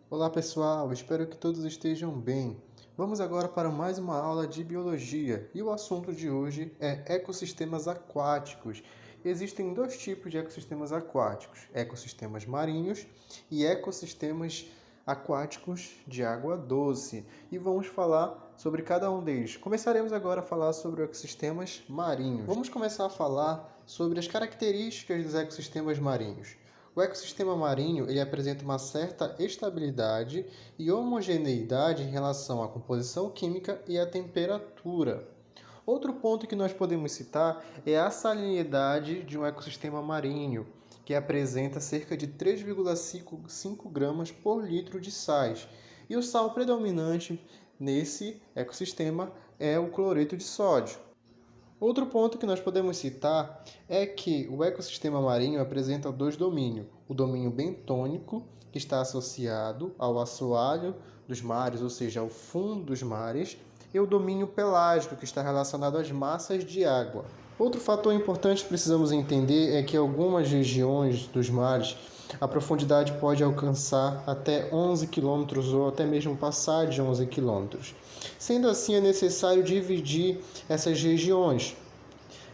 Olá pessoal, espero que todos estejam bem. Vamos agora para mais uma aula de biologia e o assunto de hoje é ecossistemas aquáticos. Existem dois tipos de ecossistemas aquáticos: ecossistemas marinhos e ecossistemas aquáticos de água doce. E vamos falar sobre cada um deles. Começaremos agora a falar sobre ecossistemas marinhos. Vamos começar a falar sobre as características dos ecossistemas marinhos. O ecossistema marinho ele apresenta uma certa estabilidade e homogeneidade em relação à composição química e à temperatura. Outro ponto que nós podemos citar é a salinidade de um ecossistema marinho, que apresenta cerca de 3,5 gramas por litro de sais. E o sal predominante nesse ecossistema é o cloreto de sódio. Outro ponto que nós podemos citar é que o ecossistema marinho apresenta dois domínios. O domínio bentônico, que está associado ao assoalho dos mares, ou seja, ao fundo dos mares, e o domínio pelágico, que está relacionado às massas de água. Outro fator importante que precisamos entender é que em algumas regiões dos mares a profundidade pode alcançar até 11 km ou até mesmo passar de 11 km. Sendo assim, é necessário dividir essas regiões.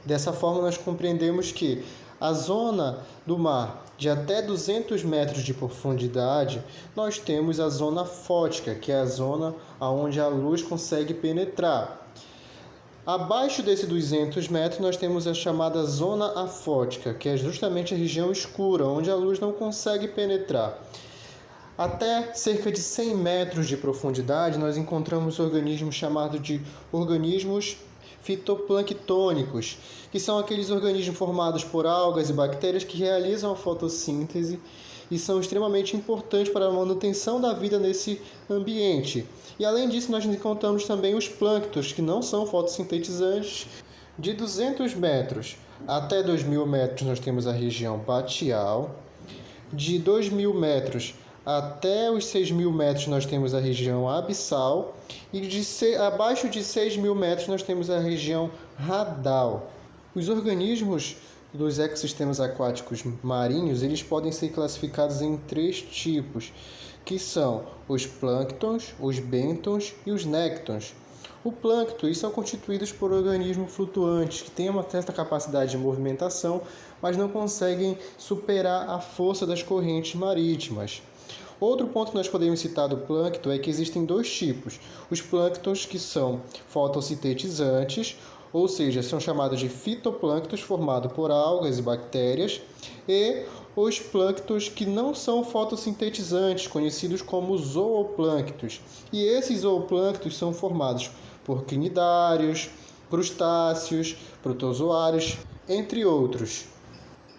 Dessa forma, nós compreendemos que a zona do mar de até 200 metros de profundidade, nós temos a zona fótica, que é a zona onde a luz consegue penetrar. Abaixo desses 200 metros, nós temos a chamada zona afótica, que é justamente a região escura, onde a luz não consegue penetrar. Até cerca de 100 metros de profundidade, nós encontramos organismos chamados de organismos fitoplanctônicos, que são aqueles organismos formados por algas e bactérias que realizam a fotossíntese e são extremamente importantes para a manutenção da vida nesse ambiente. E além disso, nós encontramos também os plânctons, que não são fotossintetizantes. De 200 metros até 2.000 metros, nós temos a região batial. De 2.000 metros até os 6.000 metros nós temos a região abissal e abaixo de 6.000 metros nós temos a região radal. Os organismos dos ecossistemas aquáticos marinhos eles podem ser classificados em três tipos, que são os plânctons, os bêntons e os néctons. O plâncton são constituídos por organismos flutuantes que têm uma certa capacidade de movimentação, mas não conseguem superar a força das correntes marítimas. Outro ponto que nós podemos citar do plâncton é que existem dois tipos. Os plânctons que são fotossintetizantes, ou seja, são chamados de fitoplânctons, formados por algas e bactérias, e os plânctons que não são fotossintetizantes, conhecidos como zooplânctons. E esses zooplânctons são formados por cnidários, crustáceos, protozoários, entre outros.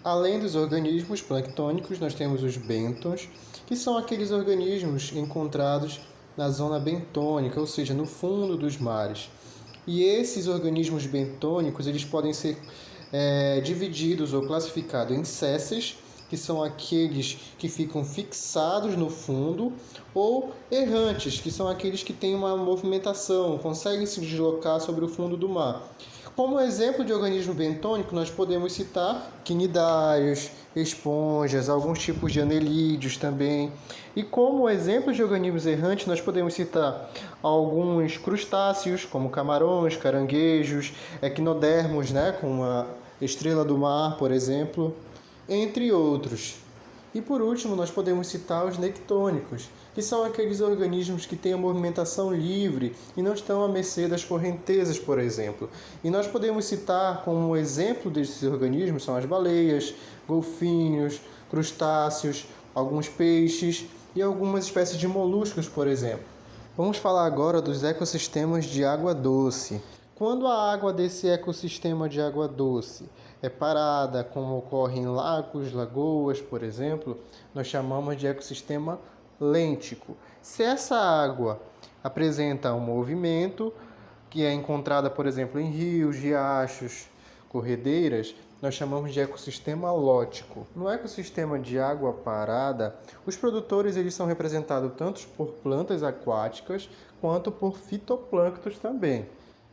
Além dos organismos planctônicos, nós temos os bêntons, que são aqueles organismos encontrados na zona bentônica, ou seja, no fundo dos mares. E esses organismos bentônicos eles podem ser divididos ou classificados em sésseis, que são aqueles que ficam fixados no fundo, ou errantes, que são aqueles que têm uma movimentação, conseguem se deslocar sobre o fundo do mar. Como exemplo de organismo bentônico, nós podemos citar cnidários, esponjas, alguns tipos de anelídeos também. E como exemplo de organismos errantes, nós podemos citar alguns crustáceos, como camarões, caranguejos, equinodermos, como a estrela do mar, por exemplo, entre outros. E por último, nós podemos citar os nectônicos, que são aqueles organismos que têm a movimentação livre e não estão à mercê das correntezas, por exemplo. E nós podemos citar como exemplo desses organismos são as baleias, golfinhos, crustáceos, alguns peixes e algumas espécies de moluscos, por exemplo. Vamos falar agora dos ecossistemas de água doce. Quando a água desse ecossistema de água doce é parada, como ocorre em lagos, lagoas, por exemplo, nós chamamos de ecossistema lêntico. Se essa água apresenta um movimento, que é encontrada, por exemplo, em rios, riachos, corredeiras, nós chamamos de ecossistema lótico. No ecossistema de água parada, os produtores eles são representados tanto por plantas aquáticas quanto por fitoplânctons também.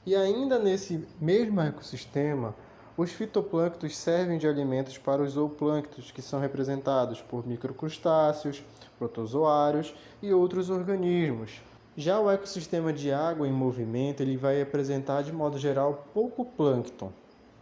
E ainda nesse mesmo ecossistema, Os fitoplânctons servem de alimentos para os zooplânctons, que são representados por microcrustáceos, protozoários e outros organismos. Já o ecossistema de água em movimento ele vai apresentar, de modo geral, pouco plâncton.